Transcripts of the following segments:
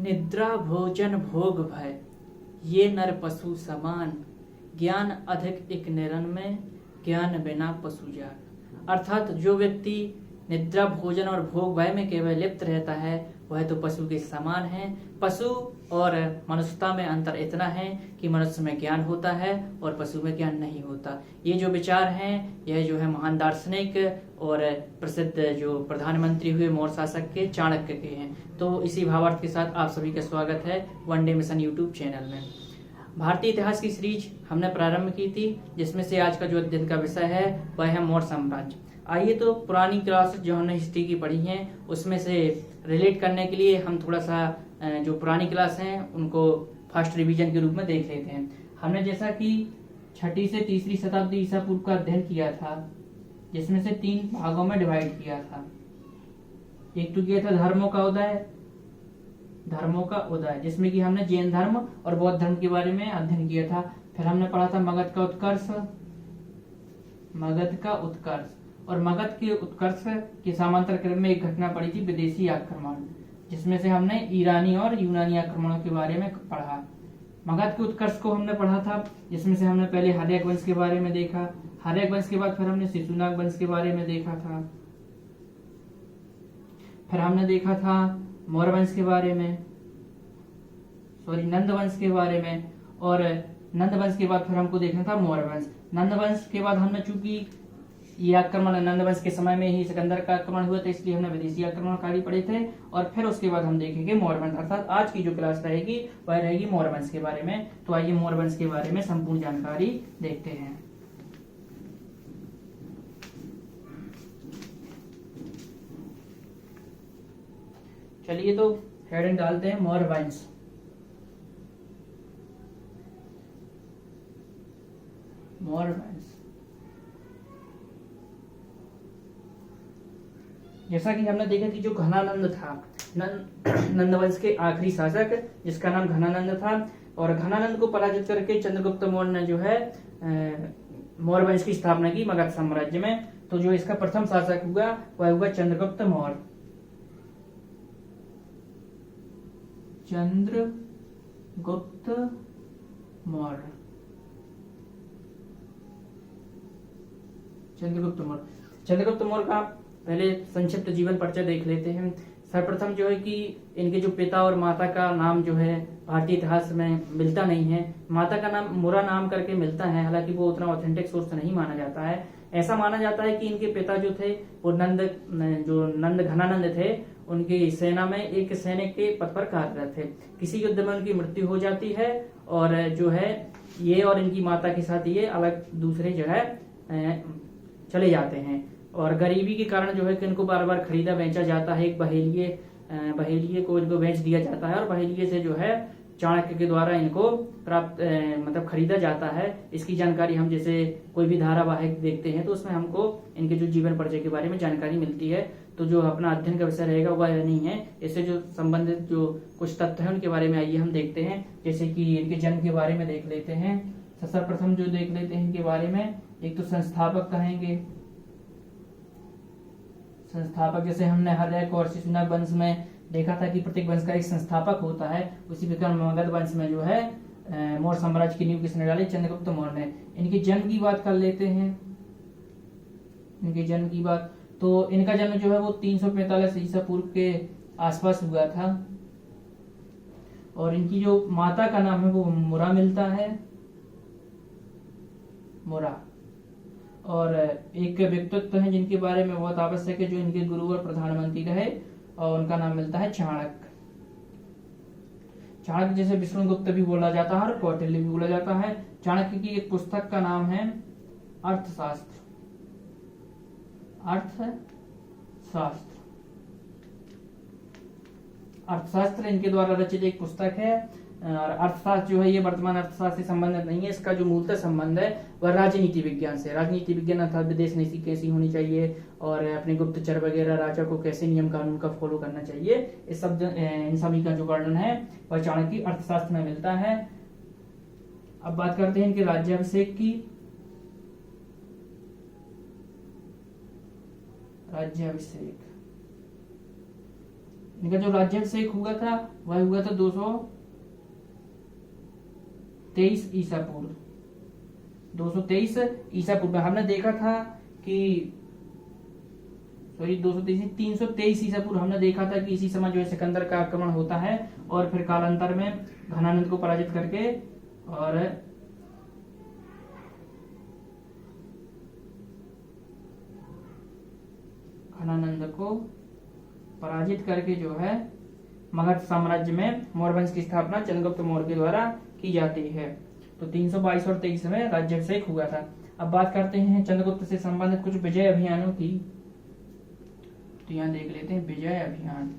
निद्रा भोजन भोग भय, ये नर पशु समान। ज्ञान अधिक इक निरन में, ज्ञान बिना पशु जान। अर्थात जो व्यक्ति निद्रा भोजन और भोग भय में केवल लिप्त रहता है वह तो पशु के समान है। पशु और मनुष्यता में अंतर इतना है कि मनुष्य में ज्ञान होता है और पशु में ज्ञान नहीं होता। ये जो विचार हैं यह जो है महान दार्शनिक और प्रसिद्ध जो प्रधानमंत्री हुए मौर्य शासक के चाणक्य के हैं। तो इसी भावार्थ के साथ आप सभी का स्वागत है वनडे मिशन यूट्यूब चैनल में। भारतीय इतिहास की सीरीज हमने प्रारंभ की थी जिसमें से आज का जो अध्ययन का विषय है वह है मौर्य साम्राज्य। आइए तो पुरानी क्लास जो हमने हिस्ट्री की पढ़ी हैं उसमें से रिलेट करने के लिए हम थोड़ा सा जो पुरानी क्लास हैं उनको फर्स्ट रिवीजन के रूप में देख लेते हैं। हमने जैसा कि 6ठी से 3री शताब्दी ईसा पूर्व का अध्ययन किया था जिसमें से 3 भागों में डिवाइड किया था। एक तो किया था धर्मों का उदय जिसमें कि हमने जैन धर्म और बौद्ध धर्म के बारे में अध्ययन किया था। फिर हमने पढ़ा था मगध का उत्कर्ष और मगध के उत्कर्ष के समांतर क्रम में एक घटना पड़ी थी विदेशी आक्रमण, जिसमें से हमने ईरानी और यूनानी आक्रमणों के बारे में पढ़ा। मगध के उत्कर्ष को हमने पढ़ा था जिसमें से हमने पहले हर्यक वंश के बारे में देखा। हर्यक वंश के बाद फिर हमने शिशुनाग वंश के बारे में देखा था। फिर हमने देखा था मौर्य वंश के बारे में, नंद वंश के बारे में, और नंद वंश के बाद फिर हमको देखना था मौर्य वंश। नंद वंश के बाद हमने चूंकि ये आक्रमण नंद वंश के समय में ही सिकंदर का आक्रमण हुआ था इसलिए हमने विदेशी आक्रमणकारी पढ़े थे, और फिर उसके बाद हम देखेंगे मौर्य वंश। अर्थात आज की जो क्लास रहेगी वह रहेगी मौर्य वंश के बारे में। तो आइए मौर्य वंश के बारे में संपूर्ण जानकारी देखते हैं। चलिए तो हेडिंग डालते हैं मौर्य वंश। मौर्य वंश जैसा कि हमने देखा कि जो घनानंद था नंद वंश के आखिरी शासक जिसका नाम घनानंद था, और घनानंद को पराजित करके चंद्रगुप्त मौर्य ने जो है मौर्य वंश की स्थापना की मगध साम्राज्य में। तो जो इसका प्रथम शासक हुआ वह हुआ चंद्रगुप्त मौर्य। चंद्रगुप्त मौर्य का पहले संक्षिप्त जीवन परिचय देख लेते हैं। सर्वप्रथम जो है कि इनके जो पिता और माता का नाम जो है भारतीय इतिहास में मिलता नहीं है। माता का नाम मुरा नाम करके मिलता है, हालांकि वो उतना ऑथेंटिक सोर्स नहीं माना जाता है। ऐसा माना जाता है कि इनके पिता जो थे वो नंद घनानंद थे, उनकी सेना में एक सैनिक के पद पर कार्यरत थे। किसी युद्ध में उनकी मृत्यु हो जाती है और जो है ये और इनकी माता के साथ ये अलग दूसरे जगह चले जाते हैं, और गरीबी के कारण जो है कि इनको बार बार खरीदा बेचा जाता है। एक बहेलिये को इनको बेच दिया जाता है और बहेलिये से जो है चाणक्य के द्वारा इनको प्राप्त मतलब खरीदा जाता है। इसकी जानकारी हम जैसे कोई भी धारावाहिक देखते हैं तो उसमें हमको इनके जो जीवन परिचय के बारे में जानकारी मिलती है। तो जो अपना अध्ययन का विषय रहेगा वह नहीं है, इससे जो संबंधित जो कुछ तथ्य हैं उनके बारे में आइए हम देखते हैं। जैसे कि इनके जन्म के बारे में देख लेते हैं। सर्वप्रथम जो देख लेते हैं इनके बारे में, एक तो संस्थापक कहेंगे। संस्थापक जैसे हमने हर्यक और शिशुनाग वंश में देखा था कि प्रत्येक वंश का एक संस्थापक होता है, उसी प्रकार मगध वंश में जो है मौर्य साम्राज्य की नींव किसने डाली? चंद्रगुप्त मौर्य ने। इनके जन्म की बात कर लेते हैं। इनके जन्म की बात तो इनका जन्म जो है वो 345 ईसा पूर्व के आसपास हुआ था, और इनकी जो माता का नाम है वो मुरा मिलता है, मुरा। और एक व्यक्तित्व है जिनके बारे में बहुत आवश्यक है जो इनके गुरु और प्रधानमंत्री रहे, और उनका नाम मिलता है चाणक्य। चाणक्य जैसे विष्णुगुप्त भी बोला जाता है और कौटिल्य भी बोला जाता है। चाणक्य की एक पुस्तक का नाम है अर्थशास्त्र। अर्थशास्त्र इनके द्वारा रचित एक पुस्तक है। और अर्थशास्त्र जो है ये वर्तमान अर्थशास्त्र से संबंधित नहीं है। इसका जो मूलतः संबंध है वह राजनीति विज्ञान से। राजनीति विज्ञान अर्थात विदेश नीति कैसी होनी चाहिए और अपने गुप्तचर वगैरह राजा को कैसे नियम कानून का फॉलो करना चाहिए, इस सब इन सभी का जो वर्णन है वह चाणक्य की अर्थशास्त्र में मिलता है। अब बात करते हैं इनके राज्याभिषेक की। राज्याभिषेक इनका जो राज्याभिषेक हुआ था वह हुआ था 223 ईसा पूर्व। 223 ईसा पूर्व हमने देखा था कि 323 ईसा पूर्व हमने देखा था कि इसी समय जो है सिकंदर का आक्रमण होता है और फिर कालांतर में घनानंद को पराजित करके और घनानंद को पराजित करके जो है मगध साम्राज्य में मौर्य वंश की स्थापना चंद्रगुप्त मौर्य के द्वारा की जाती है। तो 322 और 23 में राज्याभिषेक हुआ था। अब बात करते हैं चंद्रगुप्त से संबंधित कुछ विजय अभियानों की। तो यहाँ देख लेते हैं विजय अभियान।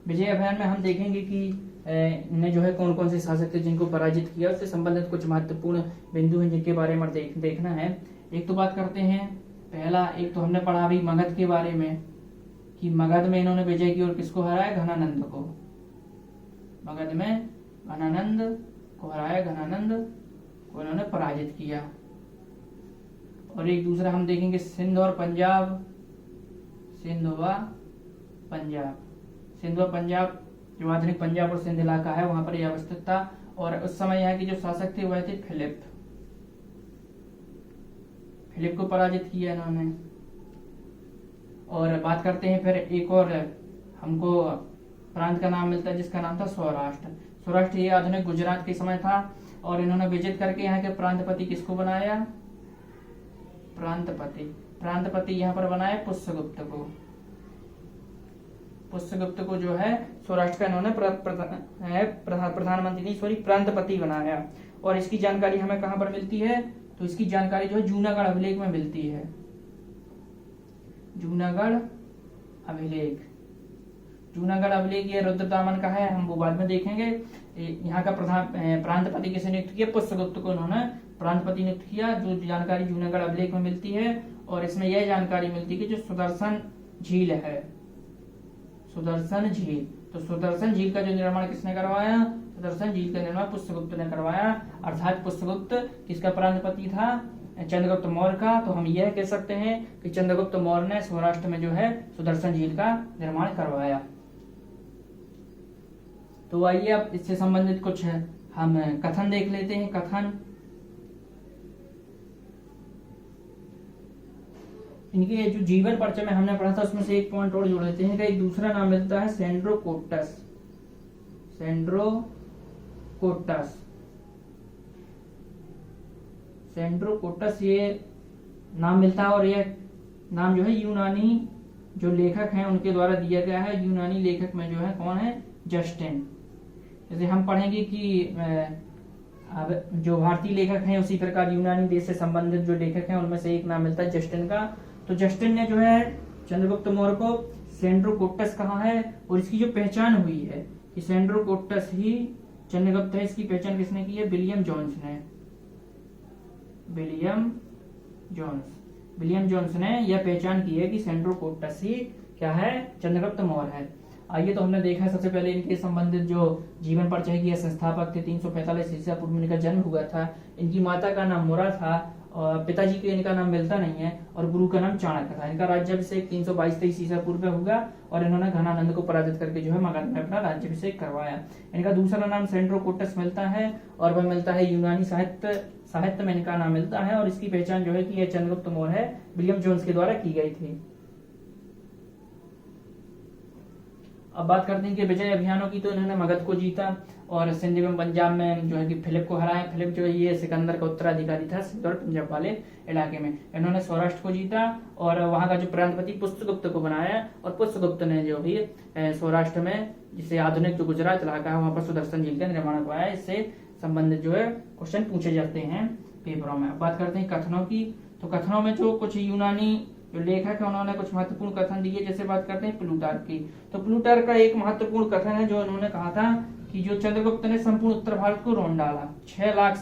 विजय अभियान में हम देखेंगे कि ने जो है कौन कौन से शासक थे जिनको पराजित किया, उससे संबंधित कुछ महत्वपूर्ण बिंदु हैं जिनके बारे में देखना है। एक तो बात करते हैं पहला, एक तो हमने पढ़ा अभी मगध के बारे में कि मगध में इन्होंने विजय की और किसको हराया, घनानंद को। मगध में घनानंद को हराया, घनानंद को इन्होंने पराजित किया। और एक दूसरा हम देखेंगे सिंध और पंजाब। सिंध व पंजाब जो आधुनिक पंजाब और सिंध इलाका है वहां पर यह अवस्थित था। और उस समय यहाँ के जो शासक थे वह थे फिलिप को पराजित किया इन्होंने। और बात करते हैं फिर एक और हमको प्रांत का नाम मिलता है जिसका नाम था सौराष्ट्र। ये आधुनिक गुजरात के समय था और इन्होंने विजित करके यहाँ के प्रांतपति किसको बनाया, प्रांतपति यहाँ पर बनाया पुष्यगुप्त को जो है सौराष्ट्र का इन्होंने प्रांतपति बनाया। और इसकी जानकारी हमें कहां पर मिलती है, तो इसकी जानकारी जो है जूनागढ़ अभिलेख में मिलती है। जूनागढ़ अभिलेख ये रुद्रदामन का है, हम वो बाद में देखेंगे। यहाँ का प्रांतपति किसे नियुक्त किया, पुष्यगुप्त को इन्होंने प्रांतपति नियुक्त किया, जो जानकारी जूनागढ़ अभिलेख में मिलती है। और इसमें यह जानकारी मिलती है कि जो सुदर्शन झील है, तो सुदर्शन झील का जो निर्माण किसने करवाया, सुदर्शन झील का निर्माण पुष्यगुप्त ने करवाया। अर्थात पुष्यगुप्त किसका प्रांतपति था, चंद्रगुप्त मौर्य का। तो हम यह कह सकते हैं कि चंद्रगुप्त मौर्य ने सौराष्ट्र में जो है सुदर्शन झील का निर्माण करवाया। तो आइए अब इससे संबंधित कुछ हम कथन देख लेते हैं। कथन इनके जो जीवन परिचय में हमने पढ़ा था उसमें से एक पॉइंट और जोड़ लेते हैं कि एक दूसरा नाम मिलता है सेंड्रोकोटस ये नाम मिलता है। और यह नाम जो है यूनानी जो लेखक हैं उनके द्वारा दिया गया है। यूनानी लेखक में जो है कौन है, जस्टिन। जैसे हम पढ़ेंगे कि अब जो भारतीय लेखक हैं उसी प्रकार यूनानी देश से संबंधित जो लेखक हैं उनमें से एक नाम मिलता है जस्टिन का। तो जस्टिन ने जो है चंद्रगुप्त मौर्य को सेंड्रोकोटस कहा है। और इसकी जो पहचान हुई है कि सेंड्रोकोटस ही चंद्रगुप्त है, इसकी पहचान किसने की है, विलियम जोन्स ने यह पहचान की है कि सेंड्रोकोटस ही क्या है, चंद्रगुप्त मौर्य है। आइए तो हमने देखा सबसे पहले इनके संबंधित जो जीवन परिचय की संस्थापक थे 345 ईसा पूर्व में इनका जन्म हुआ था। इनकी माता का नाम मुरा था और पिताजी के इनका नाम मिलता नहीं है और गुरु का नाम चाणक्य था। इनका राज्याभिषेक 322 ईसा पूर्व में होगा और इन्होंने घनानंद को पराजित करके जो है मगध में अपना राज्याभिषेक करवाया। इनका दूसरा नाम सेंड्रोकोटस मिलता है और वह मिलता है यूनानी साहित्य में इनका नाम मिलता है। और इसकी पहचान जो है कि यह चंद्रगुप्त मौर्य है, विलियम जोन्स के द्वारा की गई थी। अब बात करते हैं कि विजय अभियानों की। तो इन्होंने मगध को जीता और सिंध एवं पंजाब में जो है कि फिलिप को हराया। फिलिप जो है ये सिकंदर का उत्तराधिकारी था सिंध और पंजाब वाले इलाके में। इन्होंने सौराष्ट्र को जीता और वहां का जो प्रांतपति पुष्यगुप्त को बनाया। और पुष्यगुप्त ने जो भी सौराष्ट्र में जिसे आधुनिक जो गुजरात इलाका है वहां पर सुदर्शन झील का निर्माण करवाया। इससे संबंधित जो है क्वेश्चन पूछे जाते हैं पेपरों में। अब बात करते हैं कथनों की। तो कथनों में जो कुछ यूनानी जो लेखक है उन्होंने कुछ महत्वपूर्ण कथन दिए। जैसे बात करते हैं प्लूटार्क की। तो प्लूटार्क का एक महत्वपूर्ण कथन है जो उन्होंने कहा था कि जो चंद्रगुप्त ने संपूर्ण उत्तर भारत को रौंद डाला 6 लाख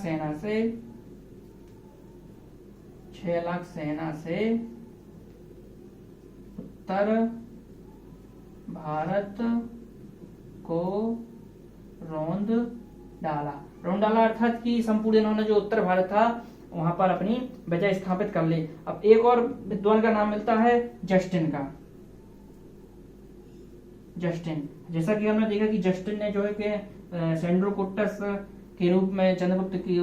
सेना से उत्तर भारत को रौंद डाला अर्थात कि संपूर्ण इन्होंने जो उत्तर भारत था वहां पर अपनी विजय स्थापित कर ली। अब एक और विद्वान का नाम मिलता है जस्टिन का। जस्टिन, जैसा कि हमने देखा कि जस्टिन ने जो है कि सेंड्रोकोटस के रूप में चंद्रगुप्त की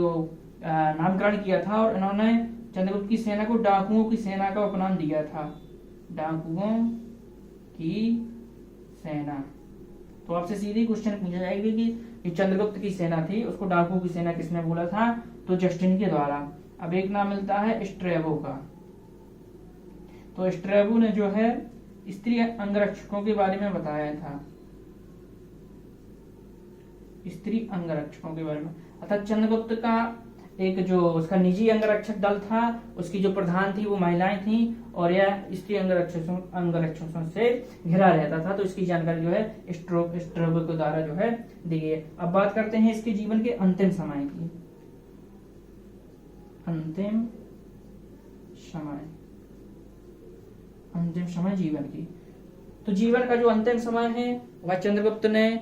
नामकरण किया था, और इन्होंने चंद्रगुप्त की सेना को डाकुओं की सेना का उपनाम दिया था। डाकुओं की सेना। तो आपसे सीधी क्वेश्चन पूछा जाएगा कि ये चंद्रगुप्त की सेना थी, उसको डाकुओं की सेना किसने बोला था? तो जस्टिन के द्वारा। अब एक नाम मिलता है स्ट्रैबो का। तो स्ट्रैबो ने जो है स्त्री अंगरक्षकों के बारे में बताया था, स्त्री अंगरक्षकों के बारे में। अर्थात चंद्रगुप्त का एक जो उसका निजी अंगरक्षक दल था, उसकी जो प्रधान थी वो महिलाएं थी, और यह स्त्री अंगरक्षकों से घिरा रहता था। तो इसकी जानकारी जो है स्ट्रैबो के द्वारा जो है दी गई है। अब बात करते हैं इसके जीवन के अंतिम समय की। अंतिम समय जीवन की। तो जीवन का जो अंतिम समय है वह चंद्रगुप्त ने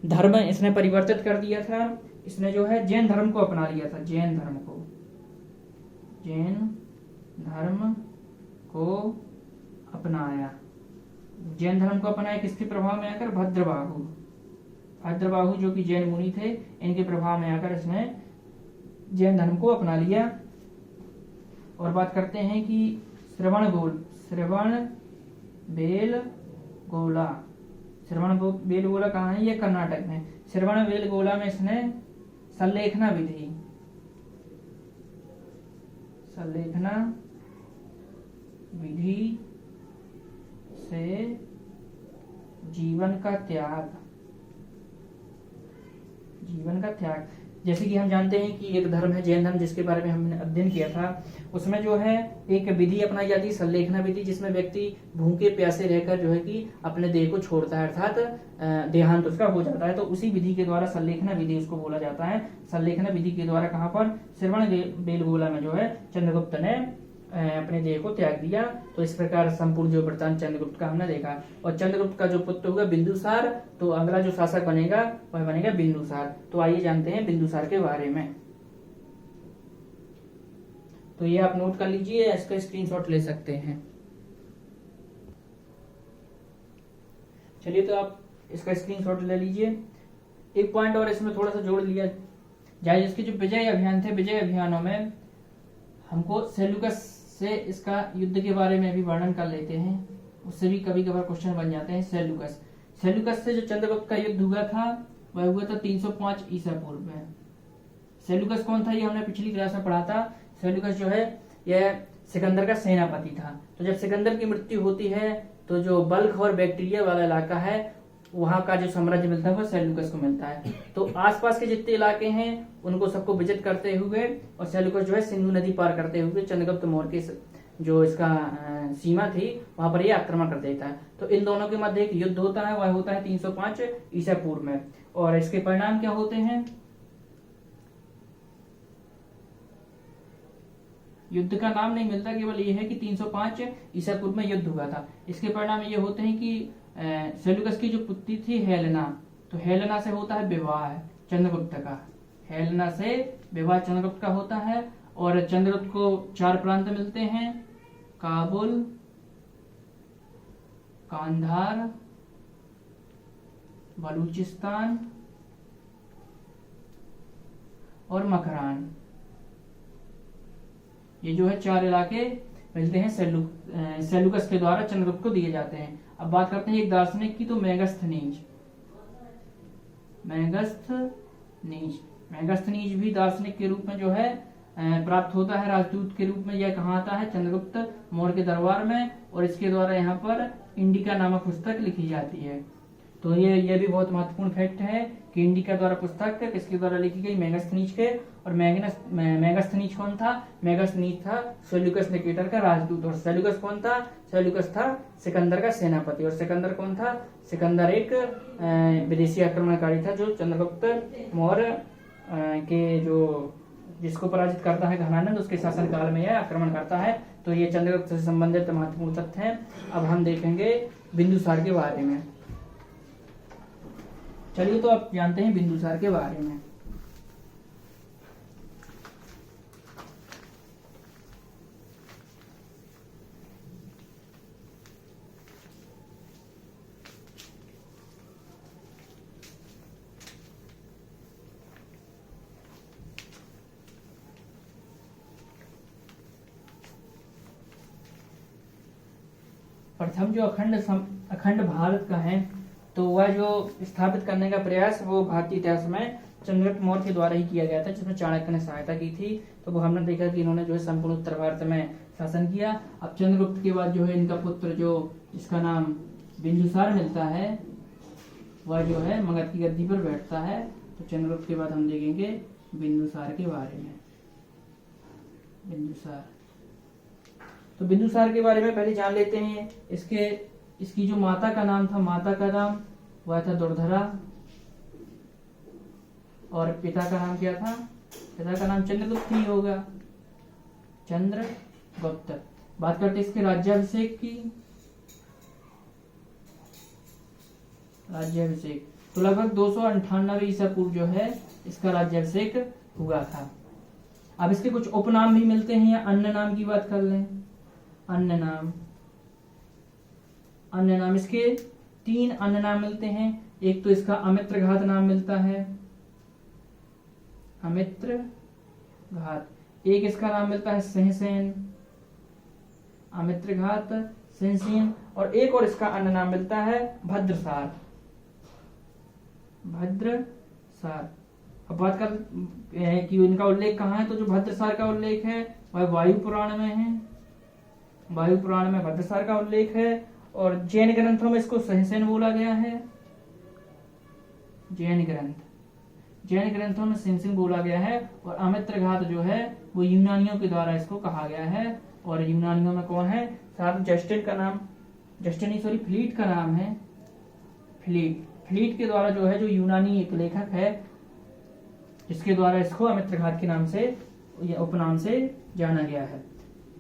धर्म इसने परिवर्तित कर दिया था। इसने जो है जैन धर्म को अपना लिया था। जैन धर्म को अपनाया। जैन धर्म को अपनाया किसके प्रभाव में आकर? भद्रबाहु जो कि जैन मुनि थे, इनके प्रभाव में आकर इसने जैन धर्म को अपना लिया। और बात करते हैं कि श्रवणबेलगोला कहाँ है? ये कर्नाटक में। श्रवणबेलगोला में इसने संलेखना विधि से जीवन का त्याग। जैसे कि हम जानते हैं कि एक धर्म है जैन धर्म, जिसके बारे में हमने अध्ययन किया था। उसमें जो है एक विधि अपनाई जाती है, संलेखना विधि, जिसमें व्यक्ति भूखे प्यासे रहकर जो है कि अपने देह को छोड़ता है, अर्थात देहांत उसका हो जाता है। तो उसी विधि के द्वारा संलेखना विधि उसको बोला जाता है। संलेखना विधि के द्वारा कहाँ पर? श्रवणबेलगोला में जो है चंद्रगुप्त ने अपने देह को त्याग दिया। तो इस प्रकार संपूर्ण जो वृत्तांत चंद्रगुप्त का हमने देखा। और चंद्रगुप्त का जो पुत्र हुआ बिंदुसार, तो अगला जो शासक बनेगा वह बनेगा बिंदुसार। तो आइए जानते हैं बिंदुसार के बारे में। तो ये आप नोट कर लीजिए, इसका स्क्रीनशॉट ले सकते हैं। चलिए, तो आप इसका स्क्रीनशॉट ले लीजिए। एक पॉइंट और इसमें थोड़ा सा जोड़ लिया जाए, इसके जो विजय अभियान थे, विजय अभियानों में हमको सेल्यूकस से इसका युद्ध के बारे में भी वर्णन कर लेते हैं, उससे भी कभी कभार क्वेश्चन बन जाते हैं। सेल्यूकस से जो चंद्रगुप्त का युद्ध हुआ था वह हुआ था 305 ईसा पूर्व में। सेल्यूकस कौन था? ये हमने पिछली क्लास में पढ़ा था। सेल्यूकस जो है यह सिकंदर का सेनापति था। तो जब सिकंदर की मृत्यु होती है तो जो बल्ख और बैक्टीरिया वाला इलाका है वहां का जो साम्राज्य मिलता है वो सेल्यूकस को मिलता है। तो आसपास के जितने इलाके हैं उनको सबको विजिट करते हुए और सेल्यूकस जो है सिंधु नदी पार करते हुए चंद्रगुप्त मौर्य की जो इसका सीमा थी वहां पर ये आक्रमण कर देता है। तो इन दोनों के मध्य एक युद्ध होता है, वह होता है 305 ईसा पूर्व में। और इसके परिणाम क्या होते हैं? युद्ध का नाम नहीं मिलता, केवल ये है कि 305 ईसा पूर्व में युद्ध हुआ था। इसके परिणाम ये होते हैं कि सेल्यूकस की जो पुत्री थी हेलेना, तो हेलेना से होता है विवाह चंद्रगुप्त का। हेलेना से विवाह चंद्रगुप्त का होता है। और चंद्रगुप्त को 4 प्रांत मिलते हैं, काबुल, कांधार, बलूचिस्तान और मकरान। ये जो है 4 इलाके मिलते हैं सेल्यूकस के द्वारा चंद्रगुप्त को दिए जाते हैं। अब बात करते हैं एक दार्शनिक की, तो मेगस्थनीज भी दार्शनिक के रूप में जो है प्राप्त होता है, राजदूत के रूप में। यह कहाँ आता है? चंद्रगुप्त मौर्य के दरबार में। और इसके द्वारा यहाँ पर इंडिका नामक पुस्तक लिखी जाती है। तो ये भी बहुत महत्वपूर्ण फैक्ट है कि इंडिका द्वारा पुस्तक किसके द्वारा लिखी गई? मेगस्थनीज के। और मेगस्थनीज कौन था? मेगस्थनीज था सेल्यूकस निकेटर का राजदूत। और सेल्यूकस कौन था? सेल्यूकस था सिकंदर का सेनापति। और सिकंदर कौन था? सिकंदर एक विदेशी आक्रमणकारी था जो चंद्रगुप्त मौर्य के जो जिसको पराजित करता है घनानंद, उसके शासनकाल में यह आक्रमण करता है। तो ये चंद्रगुप्त से संबंधित महत्वपूर्ण तथ्य हैं। अब हम देखेंगे बिंदुसार के बारे में। चलिए, तो आप जानते हैं बिंदुसार के बारे में। प्रथम जो अखंड भारत का है, तो वह जो स्थापित करने का प्रयास वो भारतीय इतिहास में चंद्रगुप्त मौर्य के द्वारा ही किया गया था, जिसमें चाणक्य ने सहायता की थी। तो वो हमने देखा कि इन्होंने जो है संपूर्ण उत्तर भारत में शासन किया। अब चंद्रगुप्त के बाद जो है इनका पुत्र जो जिसका नाम बिंदुसार मिलता है, वह जो है मगध की गद्दी पर बैठता है। तो चंद्रगुप्त के बाद हम देखेंगे बिंदुसार के बारे में। बिंदुसार, तो बिंदुसार के बारे में पहले जान लेते हैं। इसकी जो माता का नाम था, माता का नाम वह था दुर्धरा, और पिता का नाम क्या था? पिता का नाम चंद्रगुप्त ही होगा, चंद्रगुप्त। बात करते इसके राज्याभिषेक की। राज्याभिषेक तो लगभग 298 ईसा पूर्व जो है इसका राज्याभिषेक हुआ था। अब इसके कुछ उपनाम भी मिलते हैं, या अन्य नाम की बात कर लें। अन्य नाम इसके 3 अन्य नाम मिलते हैं। एक तो इसका अमित्रघात नाम मिलता है, अमित्रघात। एक इसका नाम मिलता है सिंहसेन, अमित्रघात, सिंहसेन। और एक और इसका अन्य नाम मिलता है भद्रसार। अब बात कर कि इनका उल्लेख कहाँ है, तो जो भद्रसार का उल्लेख है वह वायु पुराण में है। वायु पुराण में भद्रसार का उल्लेख है, और जैन ग्रंथों में इसको सिंहसेन बोला गया है। जैन ग्रंथों में सिंहसेन बोला गया है। और अमित्रघात जो है वो यूनानियों के द्वारा इसको कहा गया है। और यूनानियों में कौन है? साथ फ्लीट का नाम है। फ्लीट के द्वारा जो है, जो यूनानी एक लेखक है, जिसके द्वारा इसको अमित्रघात के नाम से या उपनाम से जाना गया है।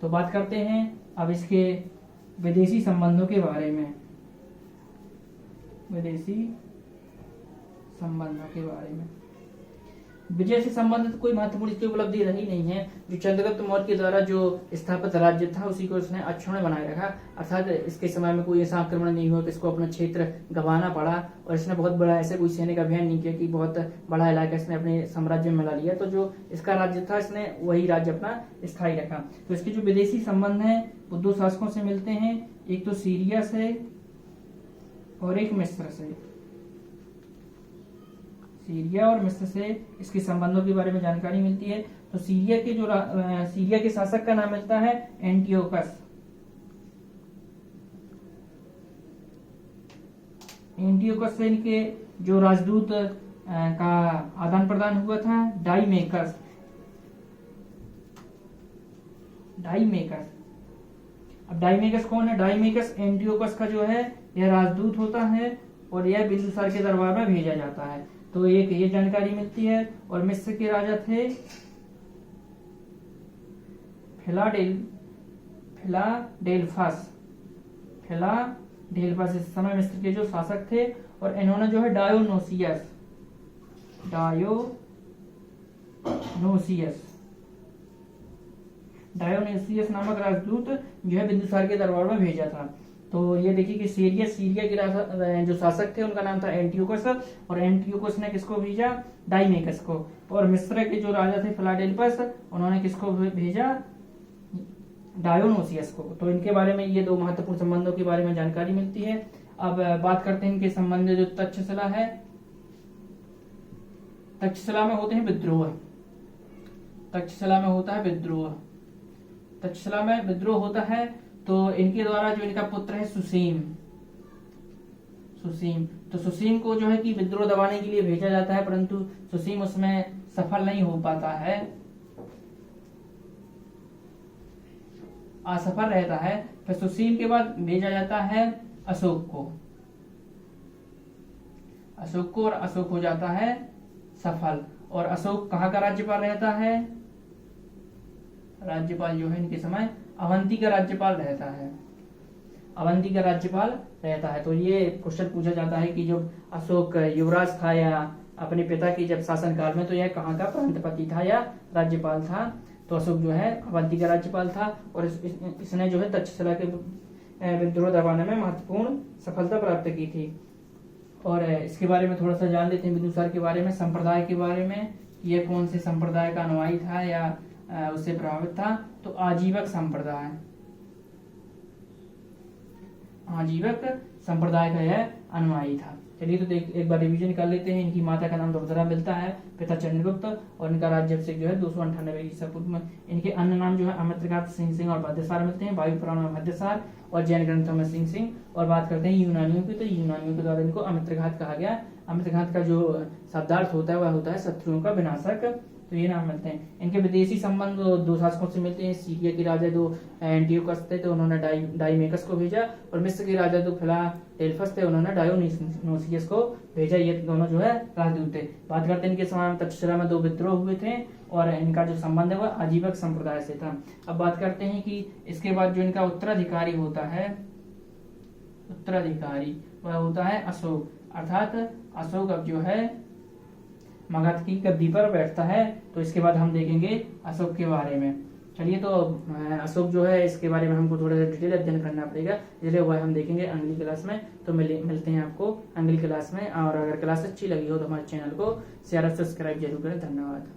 तो बात करते हैं अब इसके विदेशी संबंधों के बारे में। विजय से संबंधित कोई महत्वपूर्ण इसकी उपलब्धि रही नहीं है। जो चंद्रगुप्त मौर्य के द्वारा जो स्थापित राज्य था उसी को उसने अक्षुण्ण में बनाए रखा, अर्थात इसके समय में कोई ऐसा आक्रमण नहीं हुआ कि इसको अपना क्षेत्र गंवाना पड़ा। और इसने बहुत बड़ा ऐसे कोई सैनिक अभियान नहीं किया कि बहुत बड़ा इलाका इसने अपने साम्राज्य में मिला लिया। तो जो इसका राज्य था इसने वही राज्य अपना स्थायी रखा। तो इसके जो विदेशी संबंध है वो 2 शासकों से मिलते हैं, एक तो सीरिया से और एक मिस्र से। सीरिया और मिस्र से इसके संबंधों के बारे में जानकारी मिलती है। तो सीरिया के शासक का नाम मिलता है एंटियोकस। एंटियोकस से इनके जो राजदूत का आदान प्रदान हुआ था डाईमेकस। अब डाईमेकस कौन है? डाईमेकस एंटियोकस का जो है यह राजदूत होता है, और यह बिंदुसार के दरबार में भेजा जाता है। तो एक ये जानकारी मिलती है। और मिस्र के राजा थे फिलाडेल्फस इस समय मिस्र के जो शासक थे। और इन्होंने जो है डायोनोसियस नामक राजदूत जो है बिंदुसार के दरबार में भेजा था। तो ये देखिए कि सीरिया के जो शासक थे उनका नाम था एंटियोकस, और एंटियोकस ने किसको भेजा? डाईमेकस को। और मिस्र के जो राजा थे फिलाडेल्फस, उन्होंने किसको भेजा? डायोनोसियस को। तो इनके बारे में ये 2 महत्वपूर्ण संबंधों के बारे में जानकारी मिलती है। अब बात करते हैं इनके संबंध जो तक्षशिला है। तक्षशिला में होते हैं विद्रोह। तक्षशिला में विद्रोह होता है। तो इनके द्वारा जो इनका पुत्र है सुसीम, तो सुसीम को जो है कि विद्रोह दबाने के लिए भेजा जाता है, परंतु सुसीम उसमें सफल नहीं हो पाता है, असफल रहता है। फिर सुसीम के बाद भेजा जाता है अशोक को, और अशोक हो जाता है सफल। और अशोक कहाँ का राज्यपाल रहता है? राज्यपाल जो है इनके समय अवंती का राज्यपाल रहता है। तो ये क्वेश्चन पूछा जाता है कि जब अशोक युवराज था या अपने पिता की जब शासन काल में, तो यह कहाँ का प्रांतपति था या राज्यपाल था? तो अशोक जो है अवंती का राज्यपाल था, और इसने जो है तक्षशिला के विद्रोह दबाने में महत्वपूर्ण सफलता प्राप्त की थी। और इसके बारे में थोड़ा सा जान लेते हैं बिंदुसार के बारे में, संप्रदाय के बारे में। यह कौन से संप्रदाय का अनुयायी था या उससे प्रभावित था? तो आजीवक संप्रदाय। आजीवक संप्रदाय का यह अनुयायी था। चलिए तो एक बार रिवीजन कर लेते हैं। इनकी माता का नाम द्रौपदा मिलता है, पिता चंद्रगुप्त, और इनका राज्याभिषेक जो है 298 ईसा पूर्व में। इनके अन्य नाम जो है अमित्रघात, सिंह और भद्रसार मिलते हैं। वायु पुराण में भद्रसार और जैन ग्रंथों में सिंह। और बात करते हैं यूनानियों की, तो यूनानियों के द्वारा इनको अमित्रघात कहा गया। अमित्रघात का जो शब्दार्थ होता है वह होता है शत्रुओं का विनाशक। तो ये नाम मिलते हैं। इनके विदेशी संबंध दो शासकों से मिलते हैं। सीरिया के राजा जो एंटियोकस थे तो उन्होंने डाइमेकस को भेजा, और मिस्र के राजा जो फिलाडेल्फस थे उन्होंने डायोनिसियस को भेजा। ये दोनों जो है राजदूत थे। बात करते हैं इनके समय में तक्षशिला में 2 विद्रोह हुए थे, और इनका जो संबंध है वह आजीवक संप्रदाय से था। अब बात करते हैं कि इसके बाद जो इनका उत्तराधिकारी होता है, उत्तराधिकारी वह होता है अशोक, अर्थात अशोक अब जो है मगध की गद्दी पर बैठता है। तो इसके बाद हम देखेंगे अशोक के बारे में। चलिए तो अशोक जो है इसके बारे में हमको थोड़ा सा डिटेल अध्ययन करना पड़ेगा, इसलिए वह हम देखेंगे अगली क्लास में। तो मिलते हैं आपको अगली क्लास में। और अगर क्लास अच्छी लगी हो तो हमारे चैनल को शेयर और सब्सक्राइब जरूर करें। धन्यवाद।